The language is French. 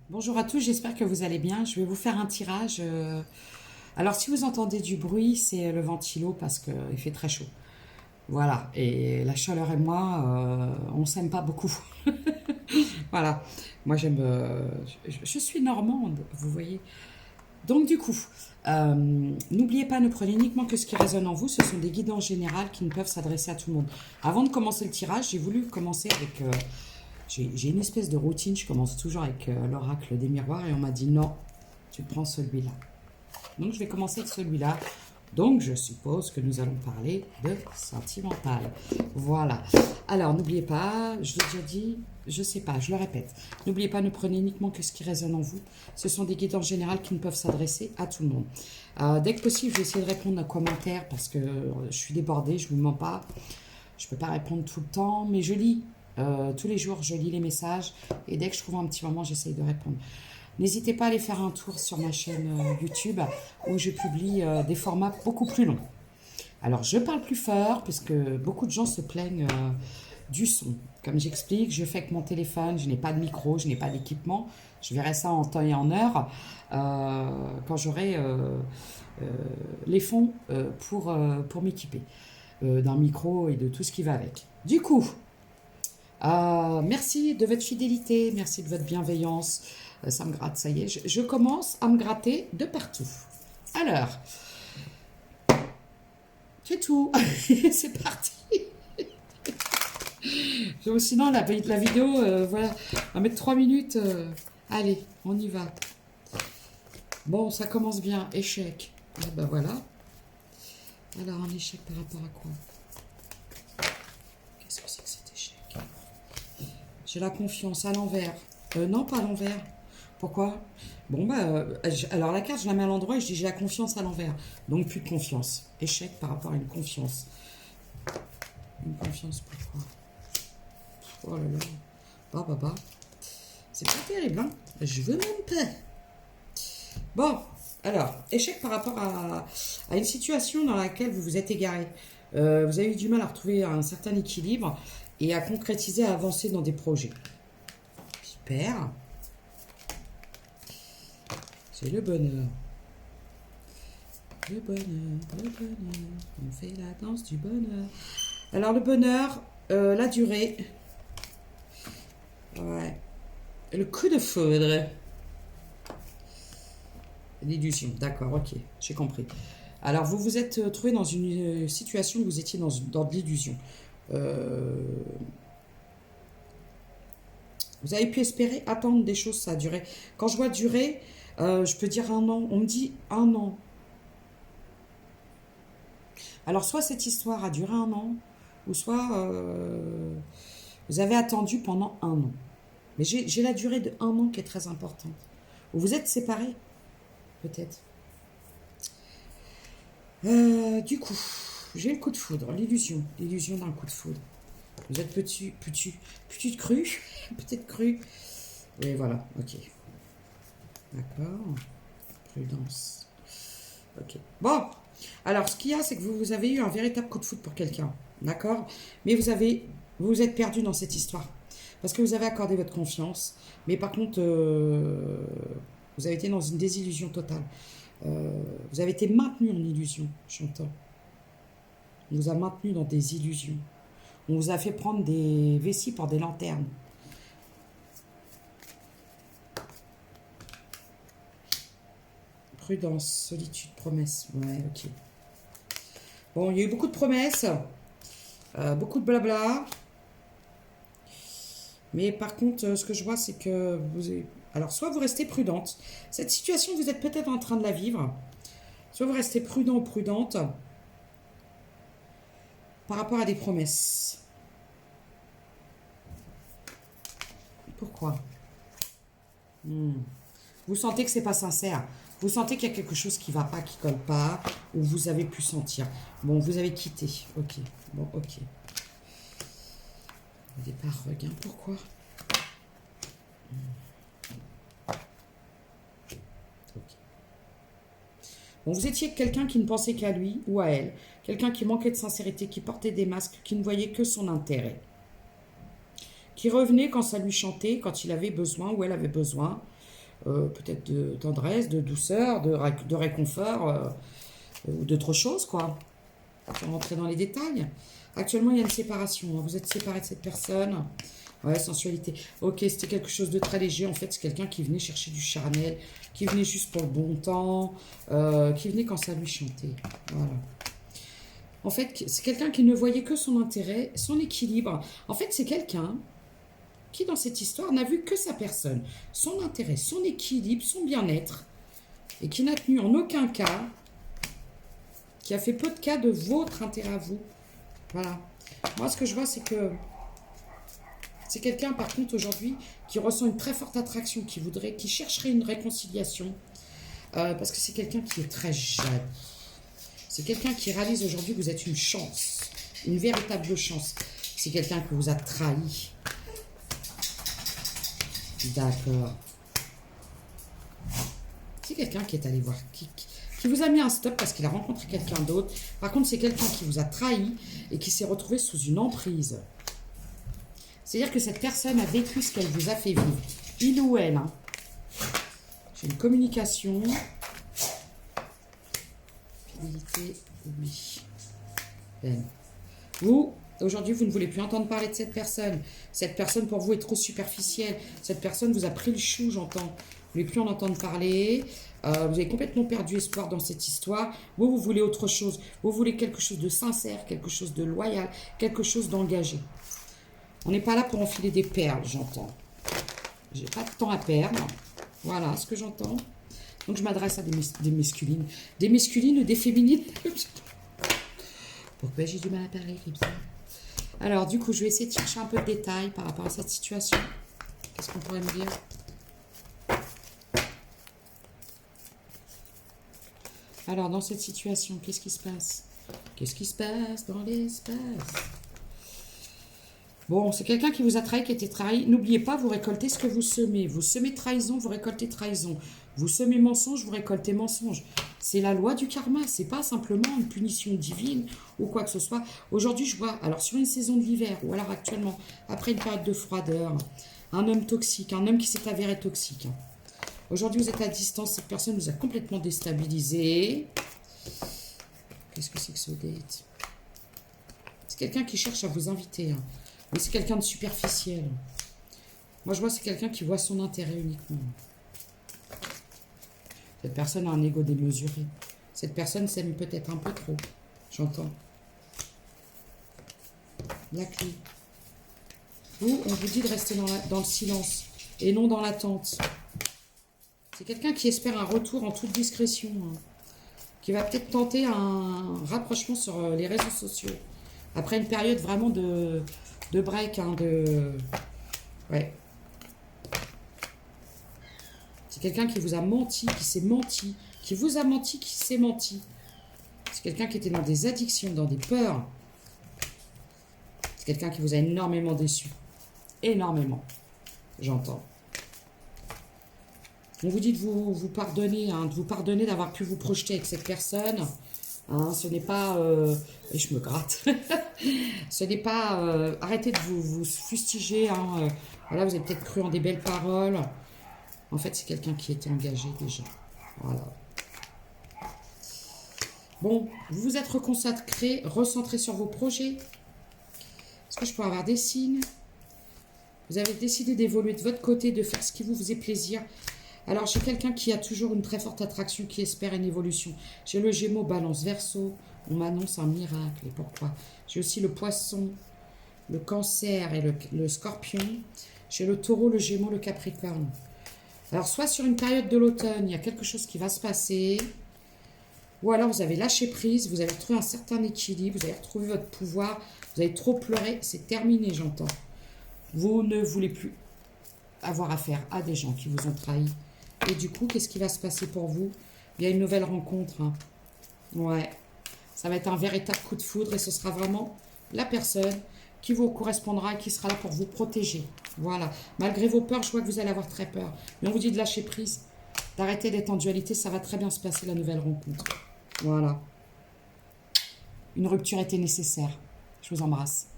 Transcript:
Bonjour à tous, j'espère que vous allez bien. Je vais vous faire un tirage. Alors, si vous entendez du bruit, c'est le ventilo parce qu'il fait très chaud. Voilà, et la chaleur et moi, on s'aime pas beaucoup. Voilà, moi j'aime. Je suis normande, vous voyez. Donc, du coup, n'oubliez pas, ne prenez uniquement que ce qui résonne en vous. Ce sont des guidances générales qui ne peuvent s'adresser à tout le monde. Avant de commencer le tirage, j'ai voulu commencer avec. J'ai une espèce de routine, je commence toujours avec l'oracle des miroirs et on m'a dit non, tu prends celui-là. Donc je vais commencer avec celui-là. Donc je suppose que nous allons parler de sentimental. Voilà. Alors n'oubliez pas, je l'ai déjà dit, je sais pas, je le répète. N'oubliez pas, ne prenez uniquement que ce qui résonne en vous. Ce sont des guidances générales qui ne peuvent s'adresser à tout le monde. Dès que possible, je vais essayer de répondre à commentaires parce que je suis débordée, je ne vous mens pas. Je ne peux pas répondre tout le temps, mais je lis. Tous les jours, je lis les messages et dès que je trouve un petit moment, j'essaye de répondre. N'hésitez pas à aller faire un tour sur ma chaîne YouTube où je publie des formats beaucoup plus longs. Alors, je parle plus fort parce que beaucoup de gens se plaignent du son. Comme j'explique, je fais avec mon téléphone, je n'ai pas de micro, je n'ai pas d'équipement. Je verrai ça en temps et en heure quand j'aurai les fonds pour m'équiper d'un micro et de tout ce qui va avec. Du coup, merci de votre fidélité, merci de votre bienveillance. Ça me gratte, ça y est. Je commence à me gratter de partout. Alors, c'est tout. C'est parti. Sinon, la vidéo, voilà, on va mettre 3 minutes. Allez, on y va. Bon, ça commence bien. Échec. Ah ben voilà. Alors, un échec par rapport à quoi? Qu'est-ce que c'est que cet échec? J'ai la confiance à l'envers. Non, pas à l'envers. Pourquoi? Bon, alors la carte, je la mets à l'endroit et je dis j'ai la confiance à l'envers. Donc plus de confiance. Échec par rapport à une confiance. Une confiance, pourquoi? Oh là là. Bah. C'est pas terrible, hein? Je veux même pas. Bon, alors, échec par rapport à une situation dans laquelle vous vous êtes égaré. Vous avez eu du mal à retrouver un certain équilibre et à concrétiser, à avancer dans des projets. Super. C'est le bonheur. Le bonheur, le bonheur. On fait la danse du bonheur. Alors, le bonheur, la durée. Ouais. Le coup de foudre. L'illusion. D'accord, ok. J'ai compris. Alors, vous vous êtes trouvé dans une situation où vous étiez dans de l'illusion. Vous avez pu espérer attendre des choses, ça a duré. Quand je vois durer, je peux dire un an. On me dit un an. Alors, soit cette histoire a duré un an, ou soit vous avez attendu pendant un an. Mais j'ai la durée de un an qui est très importante. Ou vous êtes séparés, peut-être. Du coup, j'ai le coup de foudre, l'illusion d'un coup de foudre. Vous êtes petite crue, peut-être crue. Oui, voilà, ok. D'accord. Prudence. Ok. Bon, alors ce qu'il y a, c'est que vous avez eu un véritable coup de foudre pour quelqu'un. D'accord. Mais vous vous êtes perdu dans cette histoire. Parce que vous avez accordé votre confiance. Mais par contre, vous avez été dans une désillusion totale. Vous avez été maintenu en illusion, j'entends. On vous a maintenu dans des illusions. On vous a fait prendre des vessies pour des lanternes. Prudence, solitude, promesse. Ouais, ok. Bon, il y a eu beaucoup de promesses, beaucoup de blabla. Mais par contre, ce que je vois, c'est que alors, soit vous restez prudente. Cette situation, vous êtes peut-être en train de la vivre. Soit vous restez prudent ou prudente par rapport à des promesses. Pourquoi? Vous sentez que c'est pas sincère. Vous sentez qu'il y a quelque chose qui va pas, qui colle pas, ou vous avez pu sentir. Bon, vous avez quitté. Ok. Bon, ok. Au départ, regain. Pourquoi? Ok. Bon, vous étiez quelqu'un qui ne pensait qu'à lui ou à elle. Quelqu'un qui manquait de sincérité, qui portait des masques, qui ne voyait que son intérêt. Qui revenait quand ça lui chantait, quand il avait besoin ou elle avait besoin. peut-être de tendresse, de douceur, de réconfort, ou d'autres choses, quoi. Sans rentrer dans les détails. Actuellement, il y a une séparation. Vous êtes séparé de cette personne. Ouais, sensualité. Ok, c'était quelque chose de très léger. En fait, c'est quelqu'un qui venait chercher du charnel, qui venait juste pour le bon temps, qui venait quand ça lui chantait. Voilà. En fait, c'est quelqu'un qui ne voyait que son intérêt, son équilibre. En fait, c'est quelqu'un qui, dans cette histoire, n'a vu que sa personne, son intérêt, son équilibre, son bien-être, et qui n'a tenu en aucun cas, qui a fait peu de cas de votre intérêt à vous. Voilà. Moi, ce que je vois, c'est que c'est quelqu'un, par contre, aujourd'hui, qui ressent une très forte attraction, qui chercherait une réconciliation, parce que c'est quelqu'un qui est très jaloux. C'est quelqu'un qui réalise aujourd'hui que vous êtes une chance, une véritable chance. C'est quelqu'un qui vous a trahi. D'accord. C'est quelqu'un qui est allé voir, qui vous a mis un stop parce qu'il a rencontré quelqu'un d'autre. Par contre, c'est quelqu'un qui vous a trahi et qui s'est retrouvé sous une emprise. C'est-à-dire que cette personne a vécu ce qu'elle vous a fait vivre. Il ou elle. Hein. J'ai une communication. Fidélité, oui. Peine. Vous, aujourd'hui, vous ne voulez plus entendre parler de cette personne. Cette personne, pour vous, est trop superficielle. Cette personne vous a pris le chou, j'entends. Vous ne voulez plus en entendre parler. Vous avez complètement perdu espoir dans cette histoire. Vous voulez autre chose. Vous voulez quelque chose de sincère, quelque chose de loyal, quelque chose d'engagé. On n'est pas là pour enfiler des perles, j'entends. J'ai pas de temps à perdre. Voilà ce que j'entends. Donc je m'adresse à des masculines. Des masculines ou des féminines. Pourquoi j'ai du mal à parler comme ça? Alors du coup, je vais essayer de chercher un peu de détails par rapport à cette situation. Qu'est-ce qu'on pourrait me dire? Alors dans cette situation, qu'est-ce qui se passe? Qu'est-ce qui se passe dans l'espace? Bon, c'est quelqu'un qui vous a trahi, qui a été trahi. N'oubliez pas, vous récoltez ce que vous semez. Vous semez trahison, vous récoltez trahison. Vous semez mensonge, vous récoltez mensonge. C'est la loi du karma. C'est pas simplement une punition divine ou quoi que ce soit. Aujourd'hui, je vois, alors sur une saison de l'hiver, ou alors actuellement, après une période de froideur, un homme toxique, un homme qui s'est avéré toxique. Aujourd'hui, vous êtes à distance, cette personne vous a complètement déstabilisé. Qu'est-ce que c'est que ce date? C'est quelqu'un qui cherche à vous inviter, hein. Mais c'est quelqu'un de superficiel. Moi, je vois, c'est quelqu'un qui voit son intérêt uniquement. Cette personne a un ego démesuré. Cette personne s'aime peut-être un peu trop. J'entends. La clé. Vous, on vous dit de rester dans le silence et non dans l'attente. C'est quelqu'un qui espère un retour en toute discrétion. Hein, qui va peut-être tenter un rapprochement sur les réseaux sociaux. Après une période vraiment de break, hein, ouais. C'est quelqu'un qui vous a menti, qui s'est menti, qui vous a menti, qui s'est menti. C'est quelqu'un qui était dans des addictions, dans des peurs. C'est quelqu'un qui vous a énormément déçu. Énormément. J'entends. On vous dit de vous pardonner, hein, de vous pardonner d'avoir pu vous projeter avec cette personne. Hein, ce n'est pas... et je me gratte. Ce n'est pas... arrêtez de vous fustiger. Hein, voilà, vous avez peut-être cru en des belles paroles. En fait, c'est quelqu'un qui était engagé déjà. Voilà. Bon, vous vous êtes reconsacré, recentré sur vos projets. Est-ce que je peux avoir des signes? Vous avez décidé d'évoluer de votre côté, de faire ce qui vous faisait plaisir. Alors, j'ai quelqu'un qui a toujours une très forte attraction, qui espère une évolution. J'ai le Gémeaux, Balance, Verseau. On m'annonce un miracle. Et pourquoi? J'ai aussi le Poisson, le Cancer et le Scorpion. J'ai le Taureau, le Gémeaux, le Capricorne. Alors, soit sur une période de l'automne, il y a quelque chose qui va se passer. Ou alors, vous avez lâché prise, vous avez retrouvé un certain équilibre, vous avez retrouvé votre pouvoir, vous avez trop pleuré. C'est terminé, j'entends. Vous ne voulez plus avoir affaire à des gens qui vous ont trahi. Et du coup, qu'est-ce qui va se passer pour vous? Il y a une nouvelle rencontre. Hein. Ouais. Ça va être un véritable coup de foudre et ce sera vraiment la personne qui vous correspondra et qui sera là pour vous protéger. Voilà. Malgré vos peurs, je vois que vous allez avoir très peur. Mais on vous dit de lâcher prise, d'arrêter d'être en dualité. Ça va très bien se passer, la nouvelle rencontre. Voilà. Une rupture était nécessaire. Je vous embrasse.